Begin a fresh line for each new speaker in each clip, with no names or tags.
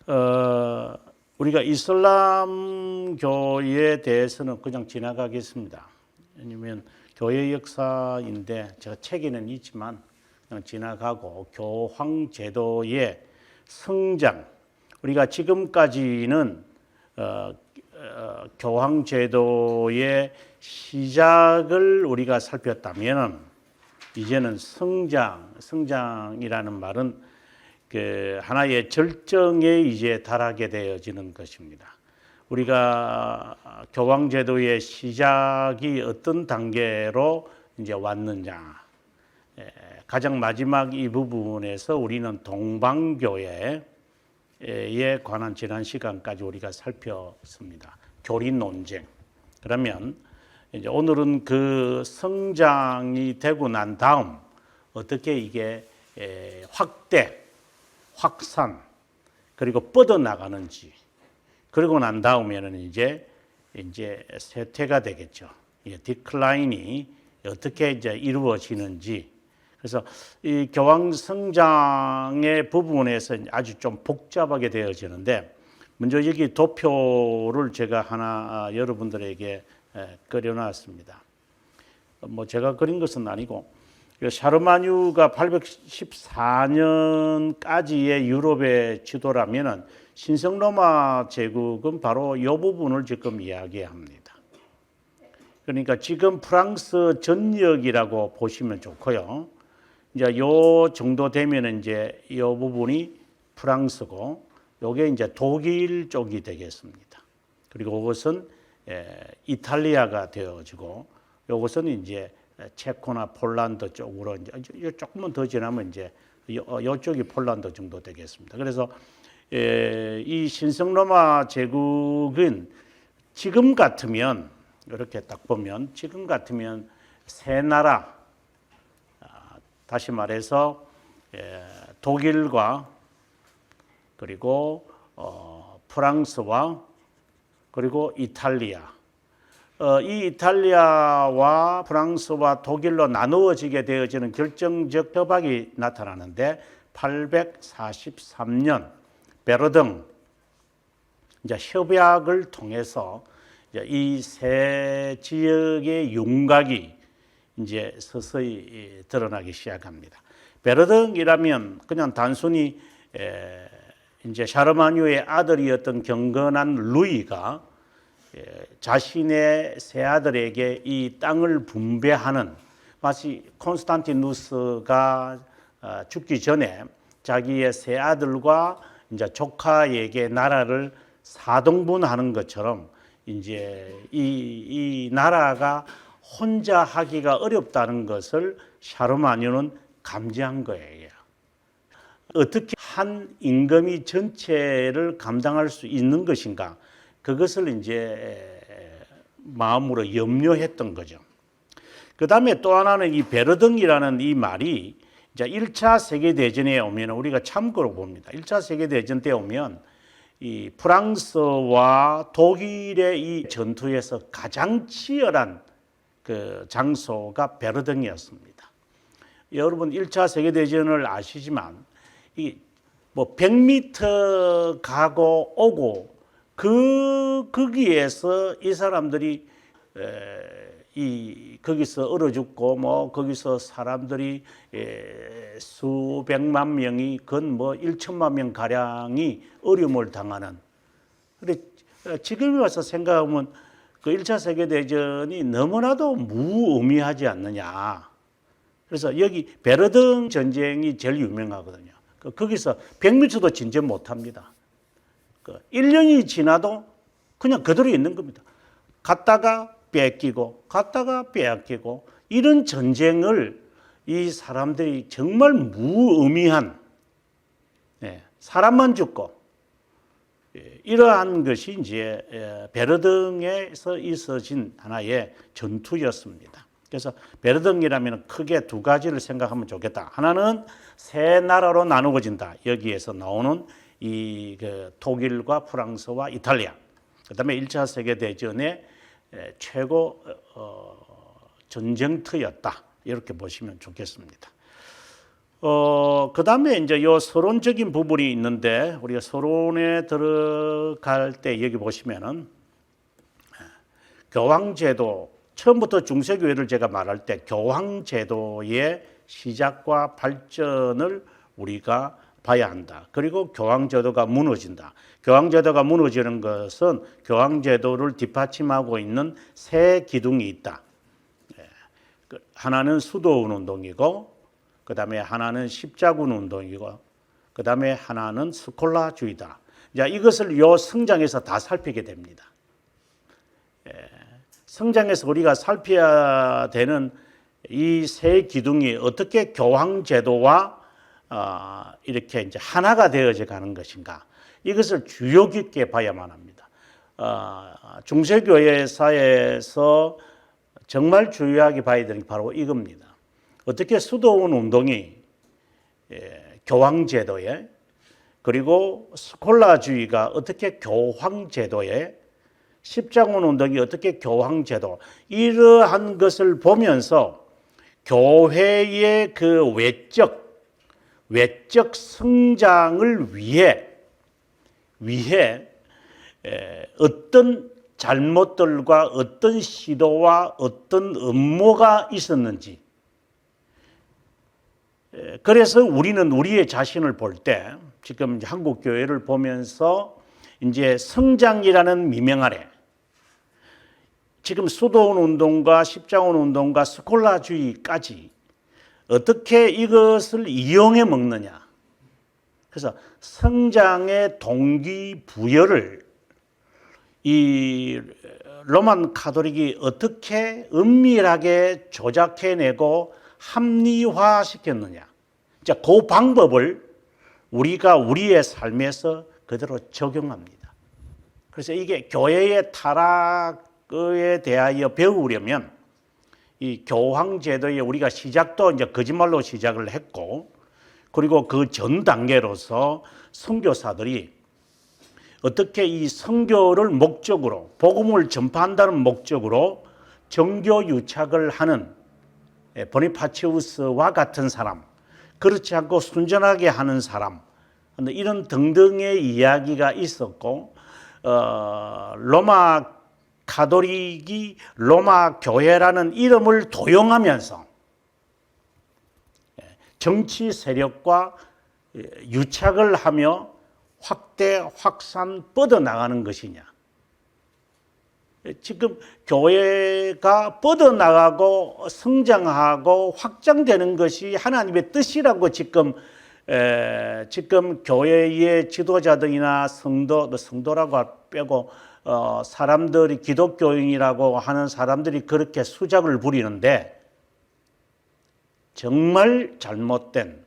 우리가 이슬람교에 대해서는 그냥 지나가겠습니다. 왜냐하면 교회 역사인데 제가 책에는 있지만 그냥 지나가고 교황 제도의 성장, 우리가 지금까지는 교황 제도의 시작을 우리가 살폈다면 이제는 성장이라는 말은 그 하나의 절정에 이제 달하게 되어지는 것입니다. 우리가 교황 제도의 시작이 어떤 단계로 이제 왔느냐, 가장 마지막 이 부분에서 우리는 동방교회에 관한 지난 시간까지 우리가 살폈습니다. 교리 논쟁. 그러면 이제 오늘은 그 성장이 되고 난 다음 어떻게 이게 확산, 그리고 뻗어나가는지, 그러고 난 다음에는 이제 쇠퇴가 되겠죠. 디클라인이 어떻게 이제 이루어지는지. 그래서 이 교황 성장의 부분에서 아주 좀 복잡하게 되어지는데, 먼저 여기 도표를 제가 하나 여러분들에게 그려놨습니다. 뭐 제가 그린 것은 아니고, 샤르마뉴가 814년까지의 유럽의 지도라면은 신성로마 제국은 바로 이 부분을 지금 이야기합니다. 그러니까 지금 프랑스 전역이라고 보시면 좋고요. 이제 요 정도 되면 이제 이 부분이 프랑스고, 요게 이제 독일 쪽이 되겠습니다. 그리고 이것은 이탈리아가 되어지고, 요것은 이제 체코나 폴란드 쪽으로 이제 조금만 더 지나면 이제 이쪽이 폴란드 정도 되겠습니다. 그래서 이 신성로마 제국은 지금 같으면, 이렇게 딱 보면 지금 같으면 세 나라, 다시 말해서 독일과 그리고 프랑스와 그리고 이탈리아, 이 이탈리아와 프랑스와 독일로 나누어지게 되어지는 결정적 협약이 나타나는데 843년 베르등 이제 협약을 통해서 이 세 지역의 윤곽이 이제 서서히 드러나기 시작합니다. 베르등이라면 그냥 단순히 이제 샤르마뉴의 아들이었던 경건한 루이가 자신의 세 아들에게 이 땅을 분배하는, 마치 콘스탄티누스가 죽기 전에 자기의 세 아들과 이제 조카에게 나라를 사등분하는 것처럼 이제 이 나라가 혼자 하기가 어렵다는 것을 샤르마뉴는 감지한 거예요. 어떻게 한 임금이 전체를 감당할 수 있는 것인가? 그것을 이제 마음으로 염려했던 거죠. 그 다음에 또 하나는 이 베르등이라는 이 말이 이제 1차 세계대전에 오면 우리가 참고로 봅니다. 1차 세계대전 때 오면 이 프랑스와 독일의 이 전투에서 가장 치열한 그 장소가 베르등이었습니다. 여러분 1차 세계대전을 아시지만 이 뭐 100m 가고 오고 거기에서 이 사람들이 거기서 얼어 죽고 뭐 거기서 사람들이 수백만 명이 건 뭐 1천만 명 가량이 어려움을 당하는. 근데 지금 와서 생각하면 그 1차 세계 대전이 너무나도 무의미하지 않느냐. 그래서 여기 베르등 전쟁이 제일 유명하거든요. 거기서 100m도 진전 못 합니다. 1년이 지나도 그냥 그대로 있는 겁니다. 갔다가 뺏기고 갔다가 빼앗기고, 이런 전쟁을 이 사람들이 정말 무의미한, 사람만 죽고 이러한 것이 이제 베르등에서 있어진 하나의 전투였습니다. 그래서 베르등이라면 크게 두 가지를 생각하면 좋겠다. 하나는 세 나라로 나누어진다. 여기에서 나오는 이 독일과 프랑스와 이탈리아. 그다음에 1차 세계 대전의 최고 전쟁터였다. 이렇게 보시면 좋겠습니다. 그다음에 이제 요 서론적인 부분이 있는데 우리가 서론에 들어갈 때 여기 보시면은 교황제도 처음부터 중세교회를 제가 말할 때 교황제도의 시작과 발전을 우리가 봐야 한다. 그리고 교황제도가 무너진다. 교황제도가 무너지는 것은 교황제도를 뒷받침하고 있는 세 기둥이 있다. 하나는 수도원 운동이고, 그 다음에 하나는 십자군 운동이고, 그 다음에 하나는 스콜라주의다. 자, 이것을 요 성장에서 다 살피게 됩니다. 성장에서 우리가 살펴야 되는 이 세 기둥이 어떻게 교황제도와 이렇게 이제 하나가 되어져 가는 것인가, 이것을 주요 깊게 봐야만 합니다. 중세교회사에서 정말 중요하게 봐야 되는 게 바로 이겁니다. 어떻게 수도원 운동이 교황제도에, 그리고 스콜라주의가 어떻게 교황제도에, 십자군 운동이 어떻게 교황제도, 이러한 것을 보면서 교회의 그 외적 성장을 위해 어떤 잘못들과 어떤 시도와 어떤 음모가 있었는지, 그래서 우리는 우리의 자신을 볼 때 지금 한국 교회를 보면서 이제 성장이라는 미명 아래 지금 수도원 운동과 십자군 운동과 스콜라주의까지 어떻게 이것을 이용해 먹느냐. 그래서 성장의 동기부여를 이 로만 카톨릭이 어떻게 은밀하게 조작해내고 합리화시켰느냐. 자, 그 방법을 우리가 우리의 삶에서 그대로 적용합니다. 그래서 이게 교회의 타락에 대하여 배우려면 이 교황제도에 우리가 시작도 이제 거짓말로 시작을 했고, 그리고 그 전 단계로서 선교사들이 어떻게 이 선교를 목적으로, 복음을 전파한다는 목적으로 정교 유착을 하는 보니파치우스와 같은 사람, 그렇지 않고 순전하게 하는 사람, 이런 등등의 이야기가 있었고, 로마 가톨릭이 로마 교회라는 이름을 도용하면서 정치 세력과 유착을 하며 확대, 확산, 뻗어나가는 것이냐. 지금 교회가 뻗어나가고 성장하고 확장되는 것이 하나님의 뜻이라고 지금 교회의 지도자들이나 성도라고 빼고 사람들이 기독교인이라고 하는 사람들이 그렇게 수작을 부리는데, 정말 잘못된,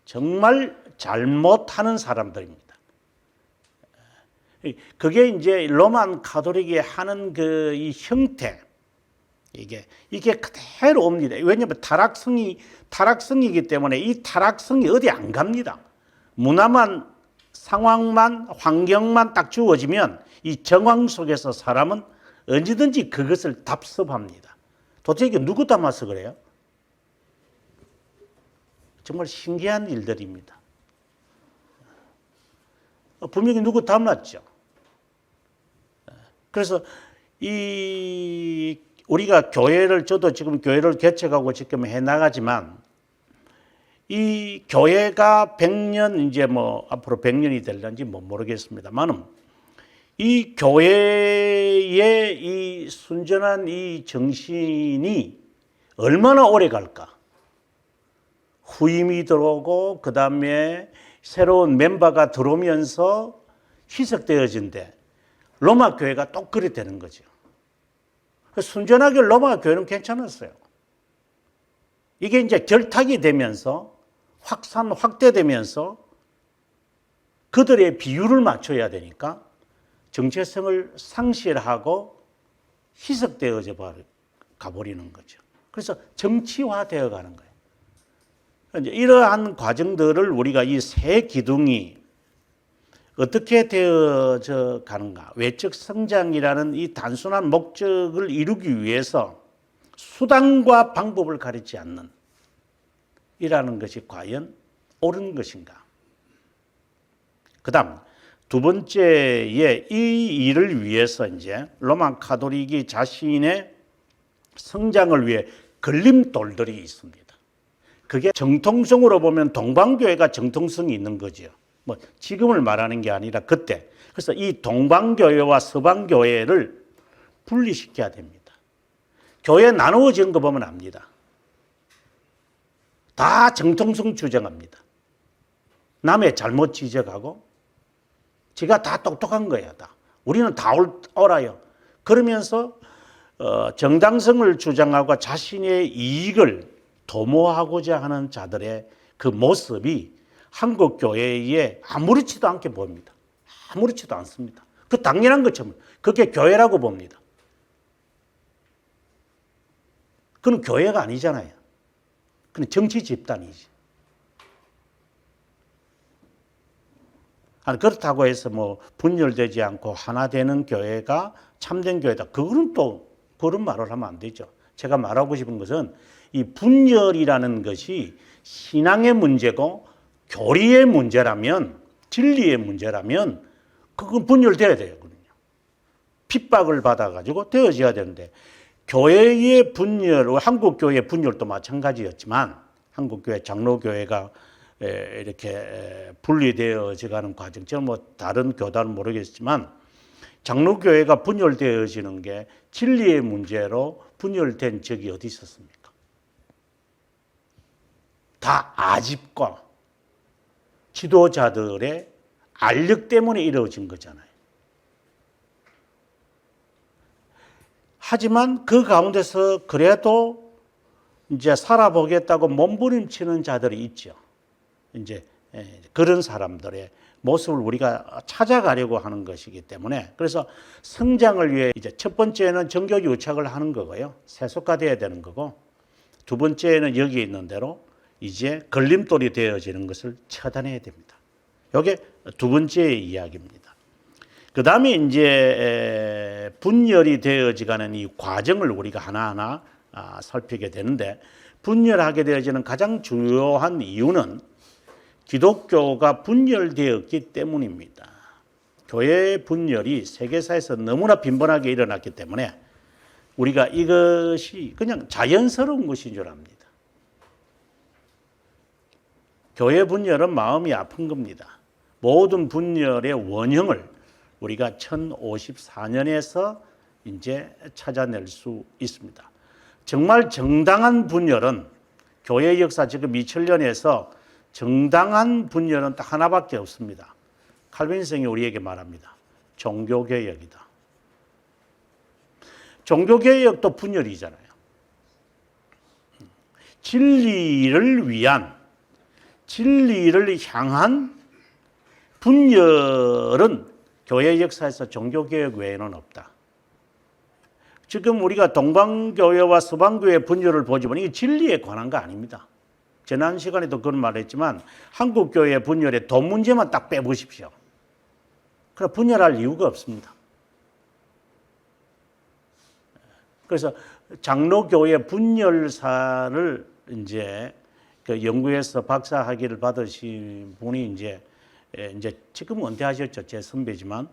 정말 잘못하는 사람들입니다. 그게 이제 로만 가톨릭이 하는 그 이 형태, 이게 그대로 옵니다. 왜냐하면 타락성이기 때문에 이 타락성이 어디 안 갑니다. 문화만, 상황만, 환경만 딱 주어지면 이 정황 속에서 사람은 언제든지 그것을 답습합니다. 도대체 이게 누구 닮아서 그래요? 정말 신기한 일들입니다. 분명히 누구 닮았죠. 그래서 우리가 저도 지금 교회를 개척하고 지금 해나가지만, 이 교회가 100년, 이제 뭐 앞으로 100년이 될는지 모르겠습니다만은, 이 교회의 이 순전한 이 정신이 얼마나 오래 갈까? 후임이 들어오고, 그 다음에 새로운 멤버가 들어오면서 희석되어진데, 로마 교회가 또 그리 되는 거죠. 순전하게 로마 교회는 괜찮았어요. 이게 이제 결탁이 되면서 확산, 확대되면서 그들의 비율을 맞춰야 되니까 정체성을 상실하고 희석되어져 가버리는 거죠. 그래서 정치화되어 가는 거예요. 이제 이러한 과정들을 우리가 이 세 기둥이 어떻게 되어져 가는가, 외적 성장이라는 이 단순한 목적을 이루기 위해서 수단과 방법을 가리지 않는 이라는 것이 과연 옳은 것인가? 그다음 두 번째에 이 일을 위해서 이제 로마 가톨릭이 자신의 성장을 위해 걸림돌들이 있습니다. 그게 정통성으로 보면 동방교회가 정통성이 있는 거죠. 뭐 지금을 말하는 게 아니라 그때. 그래서 이 동방교회와 서방교회를 분리시켜야 됩니다. 교회 나누어진 거 보면 압니다. 다 정통성 주장합니다. 남의 잘못 지적하고 지가 다 똑똑한 거야. 다. 우리는 다 옳아요. 그러면서 정당성을 주장하고 자신의 이익을 도모하고자 하는 자들의 그 모습이 한국 교회에 아무렇지도 않게 보입니다. 아무렇지도 않습니다. 그 당연한 것처럼 그게 교회라고 봅니다. 그건 교회가 아니잖아요. 그건 정치 집단이지. 아니, 그렇다고 해서 뭐 분열되지 않고 하나 되는 교회가 참된 교회다. 그거는 또 그런 말을 하면 안 되죠. 제가 말하고 싶은 것은 이 분열이라는 것이 신앙의 문제고 교리의 문제라면, 진리의 문제라면 그건 분열돼야 돼요. 핍박을 받아가지고 되어져야 되는데 교회의 분열, 한국 교회의 분열도 마찬가지였지만 한국 교회 장로교회가 이렇게 분리되어져가는 과정, 저는 뭐 다른 교단은 모르겠지만 장로교회가 분열되어지는 게 진리의 문제로 분열된 적이 어디 있었습니까? 다 아집과 지도자들의 알력 때문에 이루어진 거잖아요. 하지만 그 가운데서 그래도 이제 살아보겠다고 몸부림치는 자들이 있죠. 이제 그런 사람들의 모습을 우리가 찾아가려고 하는 것이기 때문에 그래서 성장을 위해 이제 첫 번째는 정교 유착을 하는 거고요. 세속화돼야 되는 거고 두 번째는 여기 있는 대로 이제 걸림돌이 되어지는 것을 처단해야 됩니다. 이게 두 번째 이야기입니다. 그 다음에 이제 분열이 되어지가는 이 과정을 우리가 하나하나 살피게 되는데 분열하게 되어지는 가장 중요한 이유는 기독교가 분열되었기 때문입니다. 교회 분열이 세계사에서 너무나 빈번하게 일어났기 때문에 우리가 이것이 그냥 자연스러운 것인 줄 압니다. 교회 분열은 마음이 아픈 겁니다. 모든 분열의 원형을 우리가 1054년에서 이제 찾아낼 수 있습니다. 정말 정당한 분열은 교회 역사 지금 2000년에서 정당한 분열은 딱 하나밖에 없습니다. 칼빈성이 우리에게 말합니다. 종교개혁이다. 종교개혁도 분열이잖아요. 진리를 위한, 진리를 향한 분열은 교회 역사에서 종교개혁 외에는 없다. 지금 우리가 동방교회와 서방교회 분열을 보지만 이게 진리에 관한 거 아닙니다. 지난 시간에도 그런 말을 했지만 한국교회 분열의 돈 문제만 딱 빼보십시오. 그럼 분열할 이유가 없습니다. 그래서 장로교회 분열사를 이제 그 연구해서 박사학위를 받으신 분이 이제 지금 은퇴하셨죠. 제 선배지만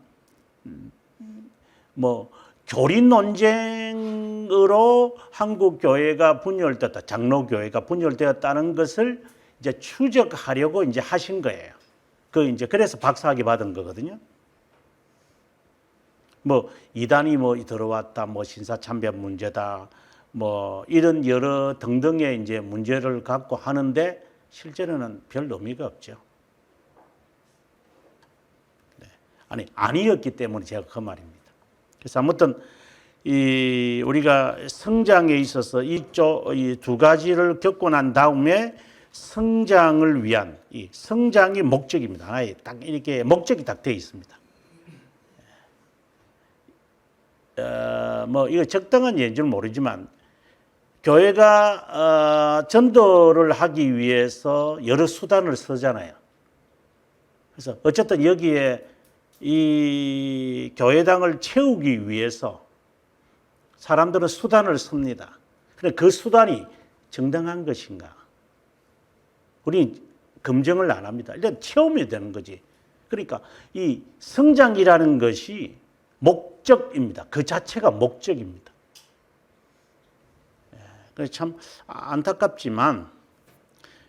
뭐 교리 논쟁으로 한국 교회가 분열됐다, 장로교회가 분열되었다는 것을 이제 추적하려고 이제 하신 거예요. 그 이제 그래서 박사학위 받은 거거든요. 뭐 이단이 뭐 들어왔다, 뭐 신사참변 문제다, 뭐 이런 여러 등등의 이제 문제를 갖고 하는데 실제로는 별 의미가 없죠. 네. 아니었기 때문에 제가 그 말입니다. 그래서 아무튼 우리가 성장에 있어서 이 두 가지를 겪고 난 다음에 성장을 위한 이 성장이 목적입니다. 하나의 딱 이렇게 목적이 딱 되어 있습니다. 뭐 이거 적당한 예인지는 모르지만 교회가 전도를 하기 위해서 여러 수단을 쓰잖아요. 그래서 어쨌든 여기에 이 교회당을 채우기 위해서 사람들은 수단을 씁니다. 그런데 그 수단이 정당한 것인가? 우리 검증을 안 합니다. 일단 체험이 되는 거지. 그러니까 이 성장이라는 것이 목적입니다. 그 자체가 목적입니다. 그래서 참 안타깝지만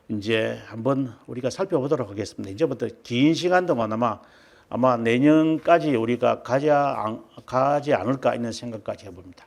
이제 한번 우리가 살펴보도록 하겠습니다. 이제부터 긴 시간 동안 아마 내년까지 우리가 가지 않을까 있는 생각까지 해봅니다.